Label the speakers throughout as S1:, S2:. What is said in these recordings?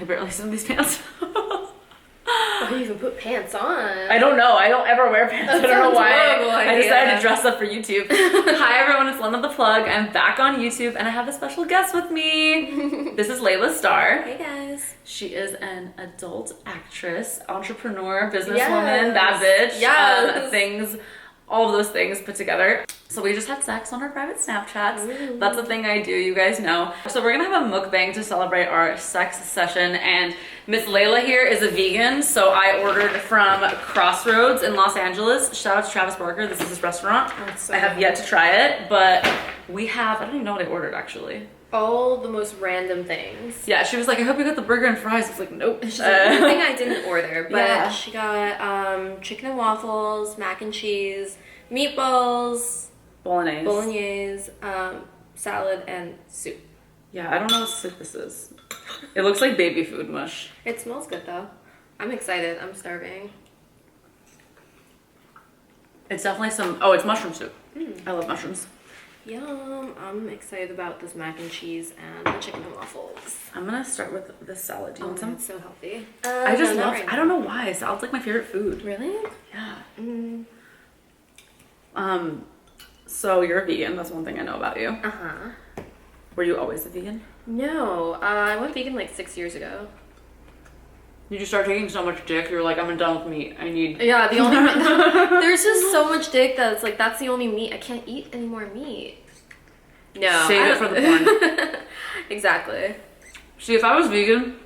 S1: can barely sit in these pants.
S2: Why do you even put pants on?
S1: I don't know. I don't ever wear pants. I don't know why. I decided to dress up for YouTube. Hi everyone, it's Lena the Plug. I'm back on YouTube and I have a special guest with me. This is Lela Star.
S2: Hey guys.
S1: She is an adult actress, entrepreneur, businesswoman, that bitch.
S2: Yes.
S1: All of those things put together. So we just had sex on our private Snapchats. Ooh. That's a thing I do, you guys know. So we're gonna have a mukbang to celebrate our sex session, and Miss Lela here is a vegan, so I ordered from Crossroads in Los Angeles. Shout out to Travis Barker, this is his restaurant. So I have yet to try it, but we have, I don't even know what I ordered actually.
S2: All the most random things.
S1: Yeah, she was like, I hope you got the burger and fries. I was like, nope.
S2: She's like, one thing I didn't order, but she got chicken and waffles, mac and cheese, meatballs, bolognese, salad, and soup.
S1: Yeah, I don't know what soup this is. It looks like baby food mush.
S2: It smells good though. I'm excited. I'm starving.
S1: It's definitely it's mushroom soup. I love mushrooms.
S2: Yum. I'm excited about this mac and cheese and the chicken and waffles.
S1: I'm gonna start with this salad. Do you want some?
S2: It's so healthy.
S1: I just love I don't know why. Salad's like my favorite food.
S2: Really?
S1: Yeah. So you're a vegan. That's one thing I know about you.
S2: Uh-huh.
S1: Were you always a vegan?
S2: No. I went vegan like 6 years ago.
S1: Did you start taking so much dick? You were like, I'm done with meat. I need...
S2: Yeah, the only... There's just so much dick that it's like, that's the only meat. I can't eat any more meat. No.
S1: Save it for the porn.
S2: Exactly.
S1: See, if I was vegan,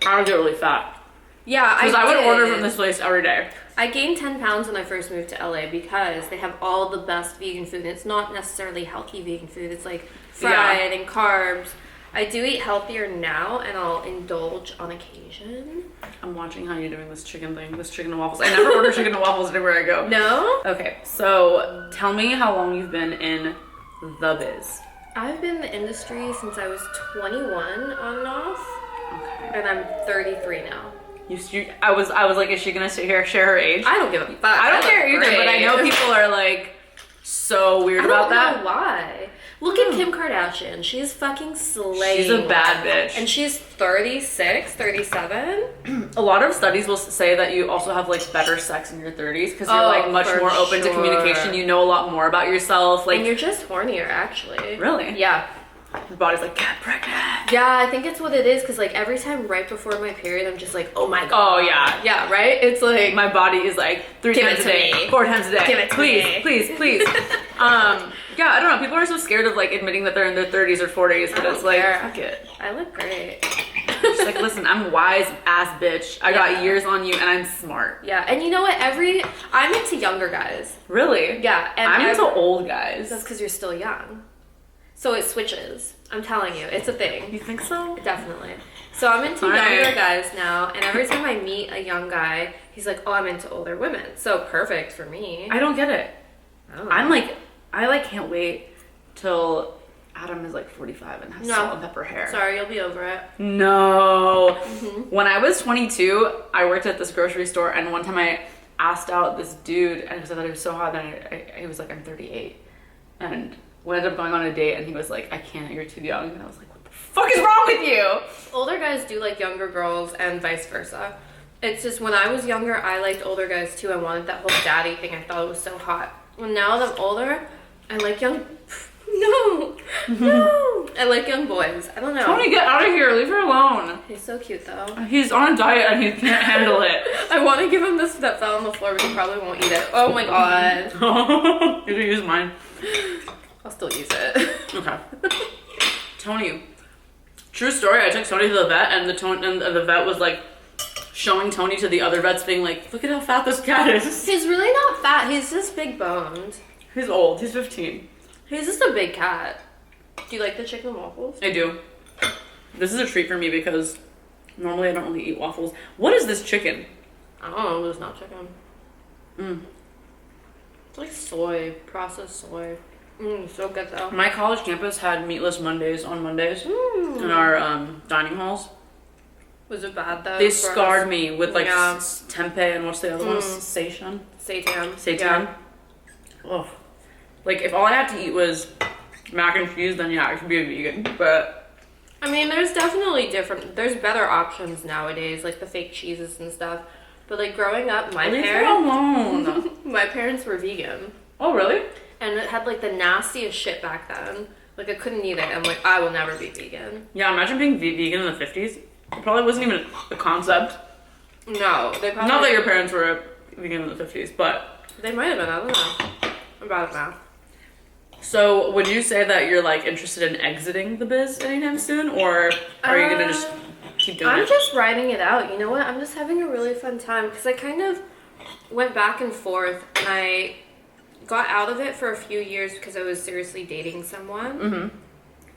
S1: I would get really fat.
S2: Yeah,
S1: because I would order from this place every day.
S2: I gained 10 pounds when I first moved to LA because they have all the best vegan food. It's not necessarily healthy vegan food. It's like fried and carbs. I do eat healthier now, and I'll indulge on occasion.
S1: I'm watching how you're doing this chicken thing, this chicken and waffles. I never order chicken and waffles anywhere I go.
S2: No?
S1: Okay, so tell me how long you've been in the biz.
S2: I've been in the industry since I was 21 on and off.
S1: Okay.
S2: And I'm 33 now.
S1: I was like, is she gonna sit here share her age?
S2: I don't give a fuck.
S1: I don't care either, but I know people are like so weird about that.
S2: I don't know why. Look at Kim Kardashian. She's fucking slaying.
S1: She's a bad bitch.
S2: And she's 36, 37.
S1: A lot of studies will say that you also have like better sex in your 30s because you're like much more open to communication. You know a lot more about yourself. Like,
S2: and you're just hornier, actually.
S1: Really?
S2: Yeah.
S1: Your body's like, get pregnant.
S2: Yeah, I think it's what it is, because like every time right before my period, I'm just like, oh my god.
S1: Oh yeah.
S2: Yeah, right? It's like
S1: my body is like 3 times a day, 4 times a day.
S2: Give it to me.
S1: Please. Yeah, I don't know. People are so scared of like admitting that they're in their 30s or 40s, but it's like, fuck it.
S2: I look great.
S1: She's like, listen, I'm wise ass bitch. I got years on you and I'm smart.
S2: Yeah, and you know what? I'm into younger guys.
S1: Really?
S2: Yeah. And
S1: I'm into old guys.
S2: That's because you're still young. So it switches. I'm telling you, it's a thing.
S1: You think so?
S2: Definitely. So I'm into younger guys now, and every time I meet a young guy, he's like, oh, I'm into older women. So perfect for me.
S1: I don't get it. I can't wait till Adam is like 45 and has salt and pepper hair.
S2: Sorry, you'll be over it.
S1: No. When I was 22, I worked at this grocery store, and one time I asked out this dude, and because I thought he was so hot, and he was like, I'm 38. And we ended up going on a date, and he was like, I can't, you're too young. And I was like, what the fuck is wrong with you?
S2: Older guys do like younger girls and vice versa. It's just when I was younger, I liked older guys too. I wanted that whole daddy thing. I thought it was so hot. When now that I'm older, I like young... No! I like young boys. I don't know.
S1: Tony, get out of here. Leave her alone.
S2: He's so cute though.
S1: He's on a diet and he can't handle it.
S2: I want to give him this that fell on the floor, but he probably won't eat it. Oh my god.
S1: You can use mine.
S2: I'll still use it.
S1: Okay. Tony. True story, I took Tony to the vet, and the vet was like showing Tony to the other vets, being like, look at how fat this cat is.
S2: He's really not fat. He's just big boned.
S1: He's old. He's 15.
S2: He's just a big cat. Do you like the chicken and waffles?
S1: I do. This is a treat for me because normally I don't really eat waffles. What is this chicken?
S2: I don't know. It's not chicken. It's like soy. Processed soy. So good though.
S1: My college campus had meatless Mondays on Mondays in our dining halls.
S2: Was it bad though?
S1: They scarred me with like tempeh and what's the other one? Seitan.
S2: Yeah.
S1: Oh, like if all I had to eat was mac and cheese, then yeah, I could be a vegan. But
S2: I mean, there's definitely there's better options nowadays, like the fake cheeses and stuff. But like growing up, my parents were vegan.
S1: Oh, really?
S2: And it had like the nastiest shit back then. Like I couldn't eat it. I'm like, I will never be vegan.
S1: Yeah, imagine being vegan in the 50s. It probably wasn't even a concept.
S2: No, they probably...
S1: Not that your parents were vegan in the 50s, but...
S2: They might have been, I don't know. I'm bad at math.
S1: So, would you say that you're, like, interested in exiting the biz anytime soon? Or are you gonna just keep doing it?
S2: I'm just writing it out. You know what? I'm just having a really fun time. Because I kind of went back and forth. And I got out of it for a few years because I was seriously dating someone.
S1: Mm-hmm.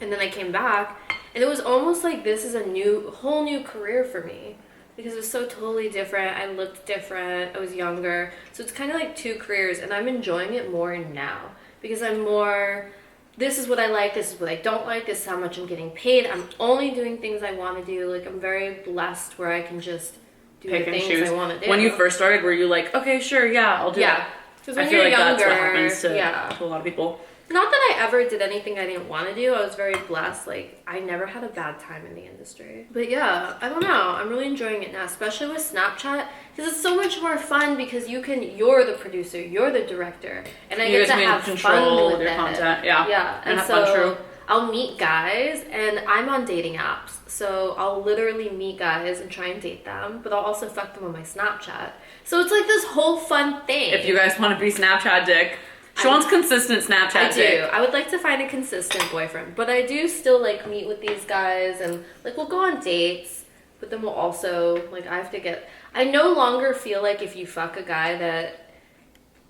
S2: And then I came back. And it was almost like this is a whole new career for me. Because it was so totally different. I looked different. I was younger. So it's kind of like two careers. And I'm enjoying it more now. Because I'm more, this is what I like, this is what I don't like, this is how much I'm getting paid. I'm only doing things I want to do. Like, I'm very blessed where I can just do the things I want to do.
S1: When you first started, were you like, okay, sure, yeah, I'll do that?
S2: Because when
S1: I feel
S2: you're
S1: like
S2: younger,
S1: that's what happens to a lot of people.
S2: Not that I ever did anything I didn't want to do. I was very blessed. Like, I never had a bad time in the industry. But yeah, I don't know. I'm really enjoying it now, especially with Snapchat. Because it's so much more fun because you're the producer, you're the director. And I get to have fun with
S1: your content. Yeah.
S2: Yeah.
S1: And have fun, true.
S2: I'll meet guys, and I'm on dating apps. So I'll literally meet guys and try and date them. But I'll also fuck them on my Snapchat. So it's like this whole fun thing.
S1: If you guys want to be Snapchat dick. She wants consistent Snapchat dick.
S2: I would like to find a consistent boyfriend, but I do still like meet with these guys and like we'll go on dates, but then we'll also like I no longer feel like if you fuck a guy that,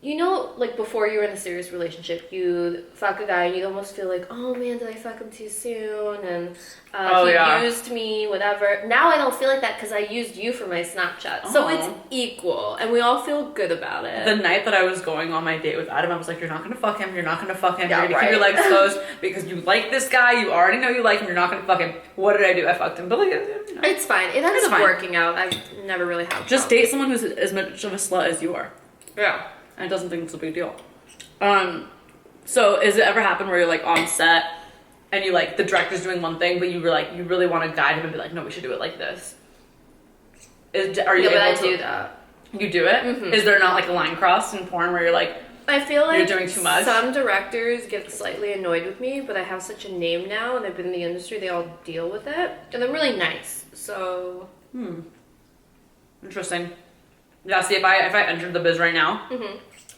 S2: you know, like before you were in a serious relationship, you fuck a guy and you almost feel like, oh man, did I fuck him too soon? And he used me, whatever. Now I don't feel like that because I used you for my Snapchat. Oh. So it's equal and we all feel good about it.
S1: The night that I was going on my date with Adam, I was like, you're not going to fuck him. You're not going to fuck him. You're going to keep your legs closed because you like this guy. You already know you like him. You're not going to fuck him. What did I do? I fucked him. But like,
S2: it's fine. It ends up working out. I've never really had
S1: just date someone who's as much of a slut as you are.
S2: Yeah.
S1: And doesn't think it's a big deal. So has it ever happened where you're like on set and you like the director's doing one thing, but you were like you really want to guide him and be like, no, we should do it like this? Are you able to
S2: do that?
S1: You do it? Mm-hmm. Is there not like a line crossed in porn where you're like,
S2: I feel like
S1: you're doing too much?
S2: Some directors get slightly annoyed with me, but I have such a name now and I've been in the industry, they all deal with it. And they're really nice. So
S1: interesting. Yeah, see, if I entered the biz right now,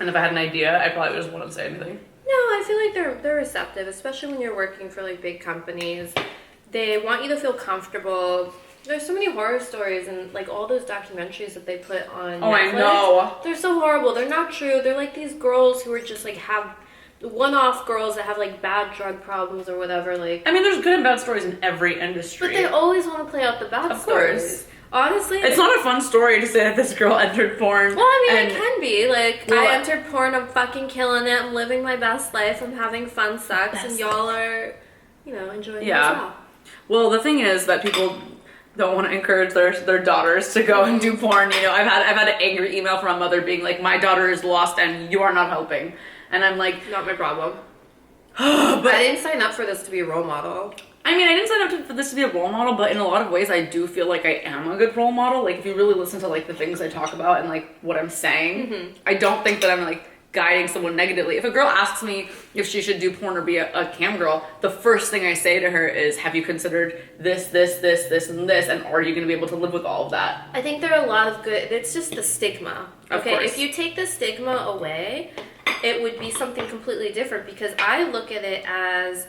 S1: and if I had an idea, I probably just wouldn't say anything.
S2: No, I feel like they're receptive, especially when you're working for like big companies. They want you to feel comfortable. There's so many horror stories and like all those documentaries that they put on Netflix. I know. They're so horrible. They're not true. They're like these girls who are just like have one-off girls that have like bad drug problems or whatever. Like,
S1: I mean, there's good and bad stories in every industry.
S2: But they always want to play out the bad stories. Of course. Honestly,
S1: it's not a fun story to say that this girl entered porn.
S2: Well, I mean, it can be. Like, I entered porn, I'm fucking killing it, I'm living my best life, I'm having fun sex, and y'all are, you know, enjoying it as well.
S1: Well, the thing is that people don't want to encourage their daughters to go and do porn. You know, I've had an angry email from a mother being like, my daughter is lost and you are not helping. And I'm like,
S2: not my problem. But I didn't sign up for this to be a role model.
S1: I mean, I didn't sign up for this to be a role model, but in a lot of ways, I do feel like I am a good role model. Like, if you really listen to, like, the things I talk about and, like, what I'm saying, I don't think that I'm, like, guiding someone negatively. If a girl asks me if she should do porn or be a cam girl, the first thing I say to her is, have you considered this, and this, and are you going to be able to live with all of that?
S2: I think there are a lot of good... It's just the stigma. Okay,
S1: of course.
S2: If you take the stigma away, it would be something completely different, because I look at it as...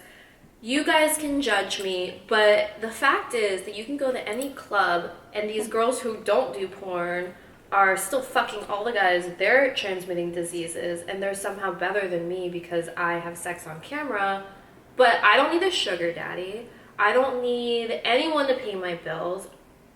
S2: You guys can judge me, but the fact is that you can go to any club and these girls who don't do porn are still fucking all the guys. They're transmitting diseases and they're somehow better than me because I have sex on camera. But I don't need a sugar daddy. I don't need anyone to pay my bills.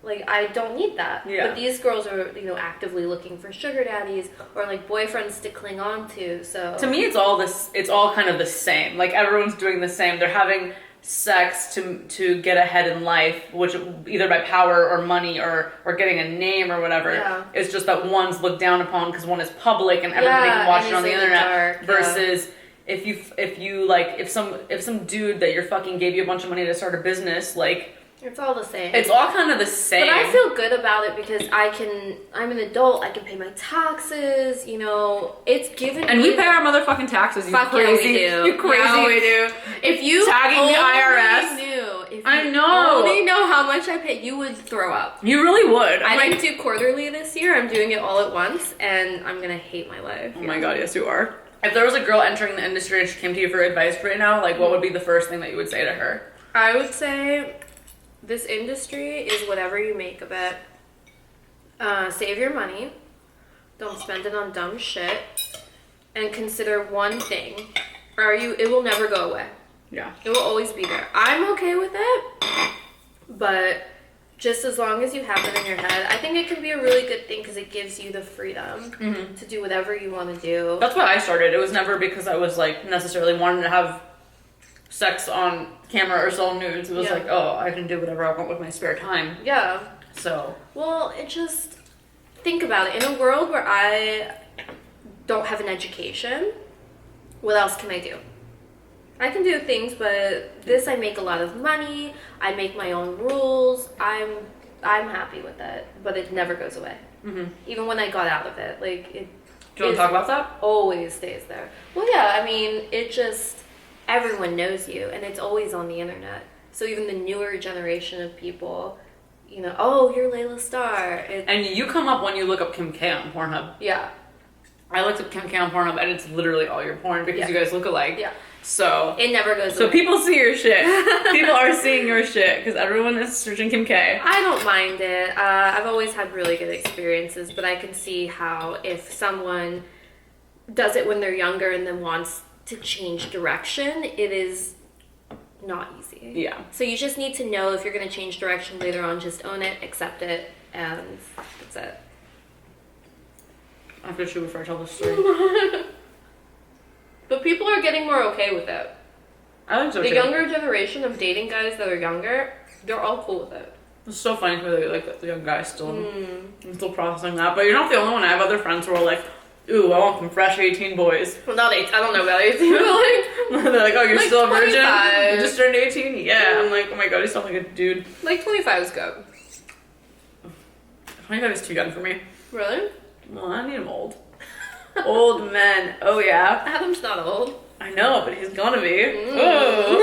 S2: Like, I don't need that.
S1: Yeah.
S2: But these girls are, you know, actively looking for sugar daddies or, like, boyfriends to cling on to, so...
S1: To me, it's all kind of the same. Like, everyone's doing the same. They're having sex to get ahead in life, which either by power or money or getting a name or whatever.
S2: Yeah.
S1: It's just that one's looked down upon because one is public and everybody can watch it on the internet. Versus... if some dude that you're fucking gave you a bunch of money to start a business, like
S2: it's all the same.
S1: It's all kind of the same.
S2: But I feel good about it because I'm an adult, I can pay my taxes, you know, it's given
S1: and we pay our motherfucking taxes, you
S2: Fuck
S1: crazy.
S2: yeah, we do.
S1: You crazy.
S2: Yeah, we do. If you
S1: tagging the IRS.
S2: If
S1: I
S2: you
S1: know.
S2: only know how much I pay, you would throw up.
S1: You really would.
S2: I didn't do quarterly this year, I'm doing it all at once, and I'm gonna hate my life.
S1: Oh my god, yes you are. If there was a girl entering the industry and she came to you for advice right now, like what would be the first thing that you would say to her?
S2: I would say this industry is whatever you make of it. Save your money. Don't spend it on dumb shit. And consider one thing. It will never go away.
S1: Yeah.
S2: It will always be there. I'm okay with it. But just as long as you have it in your head, I think it can be a really good thing because it gives you the freedom to do whatever you want to do.
S1: That's why I started. It was never because I was like necessarily wanting to have sex on camera or sell nudes. It was like, oh, I can do whatever I want with my spare time.
S2: Yeah.
S1: So.
S2: Well, think about it. In a world where I don't have an education, what else can I do? I can do things, but this I make a lot of money. I make my own rules. I'm happy with it, but it never goes away. Mm-hmm. Even when I got out of it, like it.
S1: Do you want to talk about that?
S2: Always stays there. Well, yeah. I mean, everyone knows you, and it's always on the internet. So even the newer generation of people, you know, oh, you're Lela Star.
S1: And you come up when you look up Kim K on Pornhub.
S2: Yeah.
S1: I looked up Kim K on Pornhub, and it's literally all your porn because you guys look alike.
S2: Yeah.
S1: So
S2: it never goes away.
S1: So people see your shit. People are seeing your shit because everyone is searching Kim K.
S2: I don't mind it. I've always had really good experiences, but I can see how if someone does it when they're younger and then wants to change direction, it is not easy.
S1: Yeah.
S2: So you just need to know if you're going to change direction later on, just own it, accept it, and that's it.
S1: I have to chew before I tell this story.
S2: But people are getting more okay with it.
S1: I think so
S2: too. The
S1: too.
S2: younger generation of dating guys that are younger, they're all cool with it.
S1: It's so funny to me that like the young guys still. I'm still processing that, but you're not the only one. I have other friends who are like, "Ooh, I want some fresh 18 boys."
S2: Well, not 18. I don't know about 18. But
S1: they're like, "Oh, you're
S2: like
S1: still a virgin?
S2: 25.
S1: You just turned 18?" Yeah. I'm like, "Oh my god, you sound like a dude."
S2: Like 25 is good.
S1: 25 is too young for me.
S2: Really?
S1: Well, I need him old. Old men. Oh yeah.
S2: Adam's not old.
S1: I know, but he's gonna be. Oh.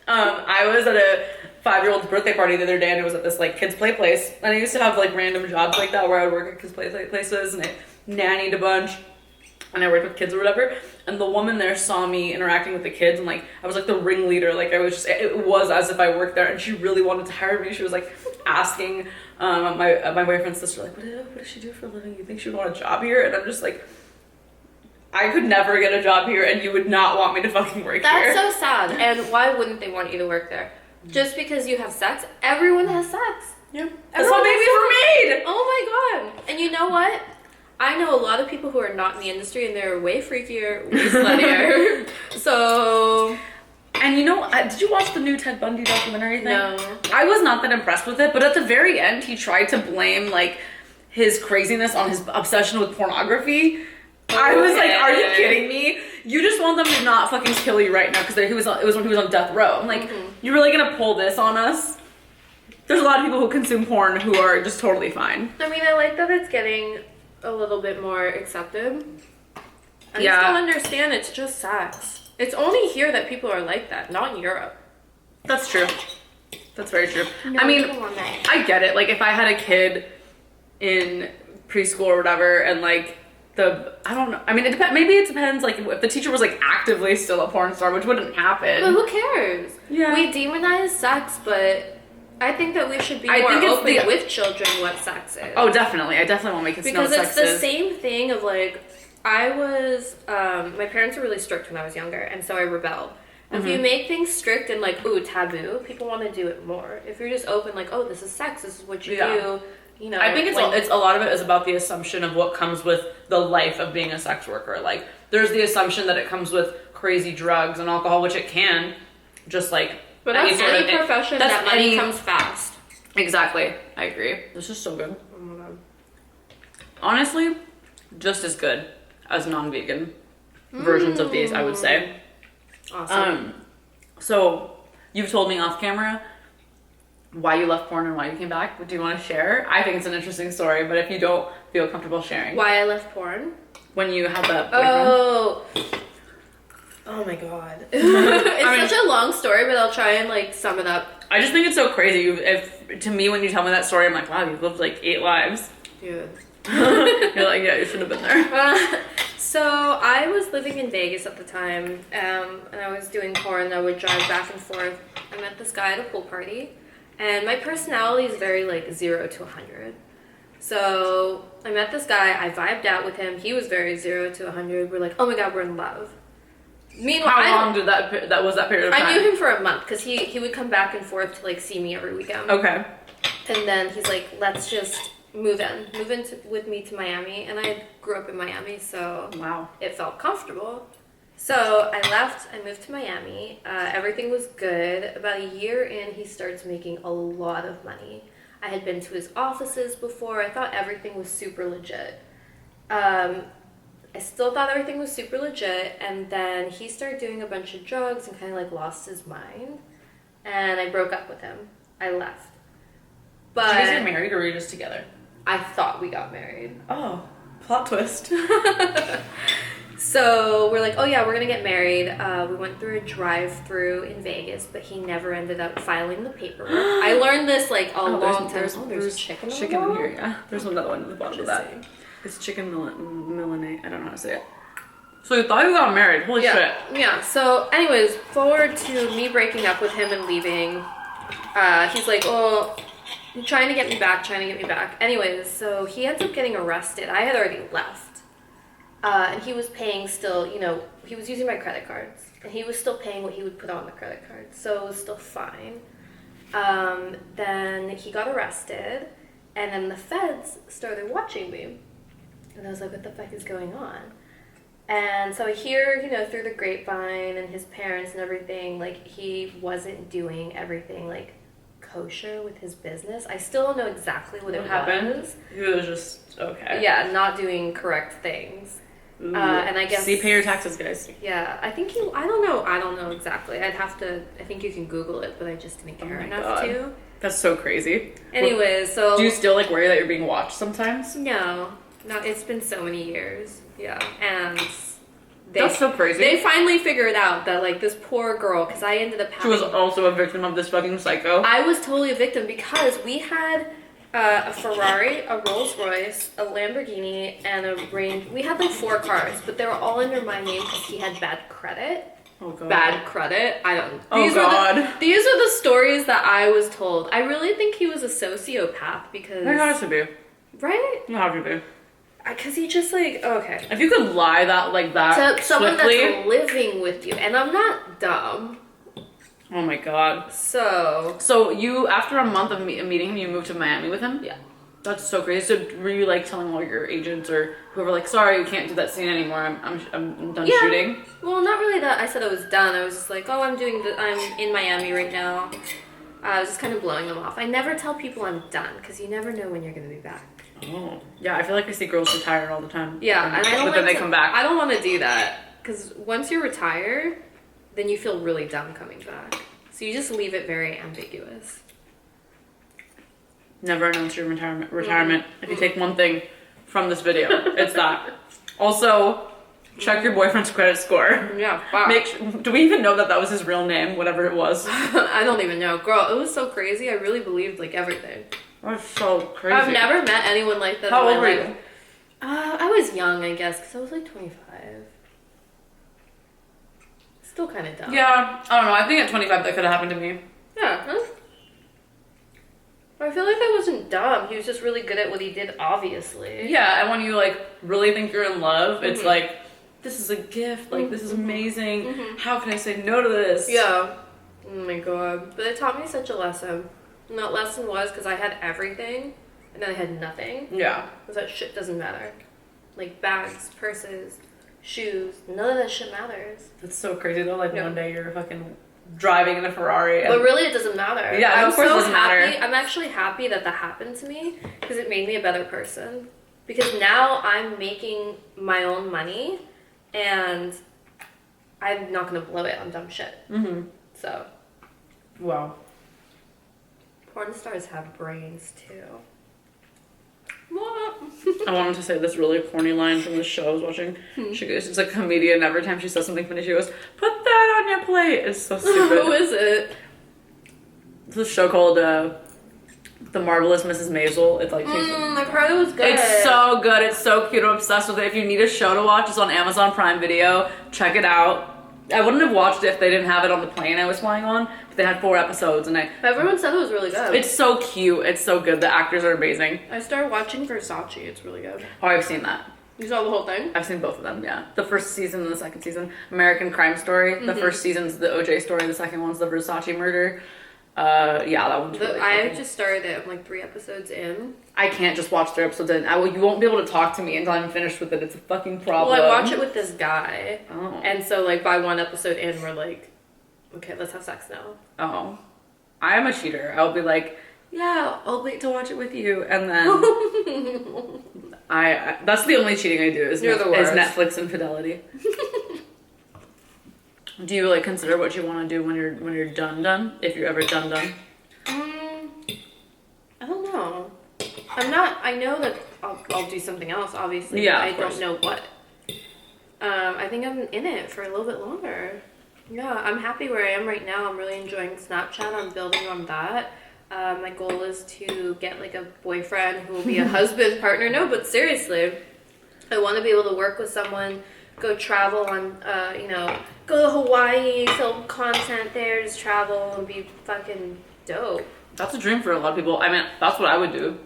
S1: I was at a 5-year-old's birthday party the other day, and it was at this like kids play place. And I used to have like random jobs like that where I would work at kids play places, and I nannied a bunch, and I worked with kids or whatever. And the woman there saw me interacting with the kids, and like I was like the ringleader. Like it was as if I worked there, and she really wanted to hire me. She was like asking my boyfriend's sister, like, what does she do for a living? You think she would want a job here? And I'm just like, I could never get a job here, and you would not want me to fucking work here.
S2: That's so sad. And why wouldn't they want you to work there? Just because you have sex? Everyone has sex.
S1: Yeah. That's what babies were made.
S2: Oh my god. And you know what? I know a lot of people who are not in the industry, and they're way freakier, way sluttier. So...
S1: And you know, did you watch the new Ted Bundy documentary thing?
S2: No.
S1: I was not that impressed with it, but at the very end, he tried to blame, like, his craziness on his obsession with pornography. Okay. I was like, are you kidding me? You just want them to not fucking kill you right now, because it was when he was on death row. I'm like, you're really gonna pull this on us? There's a lot of people who consume porn who are just totally fine.
S2: I mean, I like that it's getting a little bit more accepted. I just don't understand, it's just sex. It's only here that people are like that, not in Europe.
S1: That's true. That's very true.
S2: No,
S1: I mean, I get it. Like, if I had a kid in preschool or whatever, and like I don't know. I mean, maybe it depends. Like, if the teacher was like actively still a porn star, which wouldn't happen.
S2: But who cares?
S1: Yeah.
S2: We demonize sex, but I think that we should be more open with children what sex is.
S1: Oh, definitely. I definitely want to make kids know what sex is.
S2: Because it's the same thing of like, I was, my parents were really strict when I was younger, and so I rebelled. If you make things strict and like, ooh, taboo, people want to do it more. If you're just open, like, oh, this is sex, this is what you do, you know.
S1: I think it's a lot of it is about the assumption of what comes with the life of being a sex worker. Like, there's the assumption that it comes with crazy drugs and alcohol, which it can, just like.
S2: But that's any profession that money comes fast.
S1: Exactly. I agree. This is so good.
S2: Oh my god.
S1: Honestly, just as good as non-vegan. versions of these, I would say.
S2: Awesome.
S1: So you've told me off camera why you left porn and why you came back. Do you want to share? I think it's an interesting story, but if you don't feel comfortable sharing.
S2: Why I left porn?
S1: When you had that boyfriend.
S2: Oh my god. It's such a long story, but I'll try and like sum it up.
S1: I just think it's so crazy. To me, when you tell me that story, I'm like, wow, you've lived like 8 lives.
S2: Dude.
S1: You're like, yeah, you should have been there.
S2: So I was living in Vegas at the time, and I was doing porn. I would drive back and forth. I met this guy at a pool party, and my personality is very like 0 to 100. So I met this guy. I vibed out with him. He was very 0 to 100. We're like, oh my god, we're in love. Meanwhile,
S1: how long did that was that period of time?
S2: I knew him for a month because he would come back and forth to like see me every weekend.
S1: Okay.
S2: And then he's like, let's just move in with me to Miami. And I grew up in Miami, so
S1: wow,
S2: it felt comfortable. So I left. I moved to Miami. Everything was good. About a year in, he starts making a lot of money. I had been to his offices before. I thought everything was super legit. I still thought everything was super legit, and then he started doing a bunch of drugs and kind of like lost his mind, and I broke up with him. I left. But
S1: did you guys get married, or were you just together?
S2: I thought we got married.
S1: Oh, plot twist.
S2: So we're like, oh yeah, we're gonna get married. We went through a drive-through in Vegas, but he never ended up filing the paperwork. I learned this like a long time.
S1: There's chicken in here. Yeah, there's another one at the bottom of that. It's chicken millinate. I don't know how to say it. So you thought you got married? Holy shit.
S2: Yeah. So, anyways, forward to me breaking up with him and leaving. He's like, oh, trying to get me back. Anyways, so he ends up getting arrested. I had already left. And he was paying still, he was using my credit cards. And he was still paying what he would put on the credit card. So it was still fine. Then he got arrested. And then the feds started watching me. And I was like, what the fuck is going on? And so I hear, through the grapevine and his parents and everything, like, he wasn't doing everything, like, kosher with his business. I still don't know exactly what it happened.
S1: He was just, okay.
S2: Yeah, not doing correct things. And I guess...
S1: See, pay your taxes, guys.
S2: Yeah, I think I don't know exactly. I think you can Google it, but I just didn't care enough to.
S1: That's so crazy.
S2: Anyways, so...
S1: Do you still, like, worry that you're being watched sometimes?
S2: No, it's been so many years. Yeah, and
S1: that's so crazy.
S2: They finally figured out that, like, this poor girl, because I ended up having...
S1: She was also a victim of this fucking psycho.
S2: I was totally a victim because we had a Ferrari, a Rolls Royce, a Lamborghini, and a Range... We had, like, 4 cars, but they were all under my name because he had bad credit.
S1: Oh, God.
S2: Bad credit. I don't... These are the stories that I was told. I really think he was a sociopath because...
S1: There has to be.
S2: Right?
S1: You have to be.
S2: Because he just, like, okay.
S1: If you could lie that, like, that
S2: to someone that's living with you, and I'm not dumb.
S1: Oh my god.
S2: So
S1: you, after a month of meeting him, you moved to Miami with him?
S2: Yeah.
S1: That's so crazy. So were you, like, telling all your agents or whoever, like, sorry, you can't do that scene anymore, I'm done shooting?
S2: Well, not really that I said I was done. I was just like, oh, I'm in Miami right now. I was just kind of blowing them off. I never tell people I'm done, because you never know when you're going to be back.
S1: Oh. Yeah, I feel like I see girls retire all the time.
S2: Yeah, and I don't
S1: then they come back.
S2: I don't want to do that, because once you're retired, then you feel really dumb coming back. So you just leave it very ambiguous.
S1: Never announce your retirement. If you take one thing from this video, it's that. Also, check your boyfriend's credit score.
S2: Yeah, wow.
S1: Do we even know that was his real name, whatever it was?
S2: I don't even know. Girl, it was so crazy. I really believed, like, everything.
S1: That's so crazy.
S2: I've never met anyone like that.
S1: How old were you?
S2: I was young, I guess, because I was like 25. Still kind of dumb.
S1: Yeah, I don't know. I think at 25 that could have happened to me.
S2: Yeah. Huh? I feel like I wasn't dumb. He was just really good at what he did, obviously.
S1: Yeah, and when you, like, really think you're in love, it's like, this is a gift. Like, this is amazing. How can I say no to this?
S2: Yeah. Oh my god. But it taught me such a lesson. And that lesson was because I had everything, and then I had nothing.
S1: Yeah.
S2: Because that shit doesn't matter. Like bags, purses, shoes, none of that shit matters.
S1: That's so crazy though. Like one day you're fucking driving in a Ferrari.
S2: But really, it doesn't matter.
S1: Yeah, of course it doesn't matter.
S2: I'm actually happy that happened to me because it made me a better person. Because now I'm making my own money, and I'm not gonna blow it on dumb shit. So.
S1: Wow.
S2: Porn stars have brains too.
S1: What? I wanted to say this really corny line from the show I was watching. She goes, she's a comedian. Every time she says something funny, she goes, "Put that on your plate." It's so stupid.
S2: Who is it?
S1: It's a show called The Marvelous Mrs. Maisel. It's like
S2: I've heard it was good.
S1: It's so good. It's so cute. I'm obsessed with it. If you need a show to watch, it's on Amazon Prime Video. Check it out. I wouldn't have watched it if they didn't have it on the plane I was flying on. But they had 4 episodes, and
S2: everyone said it was really good.
S1: It's so cute. It's so good. The actors are amazing.
S2: I started watching Versace. It's really good.
S1: Oh, I've seen that.
S2: You saw the whole thing?
S1: I've seen both of them, yeah. The first season and the second season. American Crime Story. The first season's the OJ story. The second one's the Versace murder. Yeah, that one's really
S2: I just started it. I'm like 3 episodes in.
S1: I can't just watch 3 episodes in. You won't be able to talk to me until I'm finished with it. It's a fucking problem.
S2: Well, I watch it with this guy.
S1: Oh.
S2: And so, like, by 1 episode in, we're like, okay, let's have sex now.
S1: Oh. I am a cheater. I'll be like, yeah, I'll wait to watch it with you. And then that's the only cheating I do is Netflix infidelity. Do you like consider what you want to do when you're done? If you're ever done?
S2: I don't know. I'm not. I know that I'll do something else. Obviously,
S1: yeah.
S2: I don't know what. I think I'm in it for a little bit longer. Yeah, I'm happy where I am right now. I'm really enjoying Snapchat. I'm building on that. My goal is to get like a boyfriend who will be a husband partner. No, but seriously, I want to be able to work with someone. Go travel on, go to Hawaii, film content there, just travel and be fucking dope.
S1: That's a dream for a lot of people. I mean, that's what I would do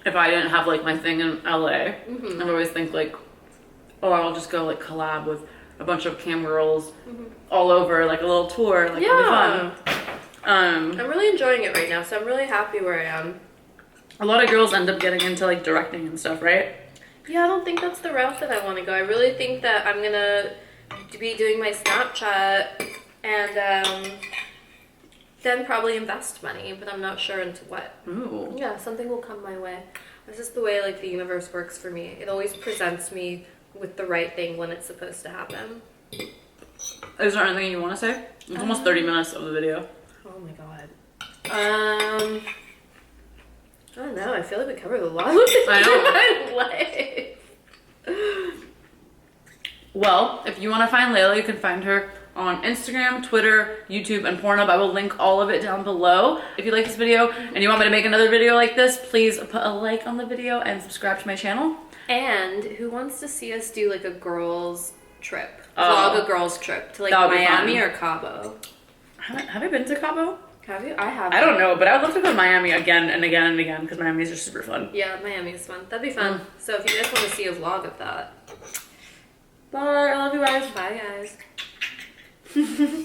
S1: if I didn't have like my thing in LA. I always think like, oh, I'll just go like collab with a bunch of cam girls all over, like a little tour, like it'll be fun.
S2: I'm really enjoying it right now, so I'm really happy where I am.
S1: A lot of girls end up getting into like directing and stuff, right?
S2: Yeah, I don't think that's the route that I want to go. I really think that I'm gonna be doing my Snapchat and then probably invest money, but I'm not sure into what.
S1: Ooh.
S2: Yeah, something will come my way. This is the way like the universe works for me. It always presents me with the right thing when it's supposed to happen.
S1: Is there anything you want to say? It's almost 30 minutes of the video.
S2: Oh my god. I don't know. I feel like we covered a lot of things in my life.
S1: Well, if you want to find Lela, you can find her on Instagram, Twitter, YouTube, and Pornhub. I will link all of it down below. If you like this video and you want me to make another video like this, please put a like on the video and subscribe to my channel.
S2: And who wants to see us do like a girls trip? Vlog a girls trip to like Miami or Cabo.
S1: Have you been to Cabo?
S2: Have you? I have.
S1: I don't know, but I would love to go to Miami again and again and again because Miami is just super fun.
S2: Yeah, Miami is fun. That'd be fun. So if you guys want to see a vlog of that.
S1: Bye. I love you guys.
S2: Bye, guys.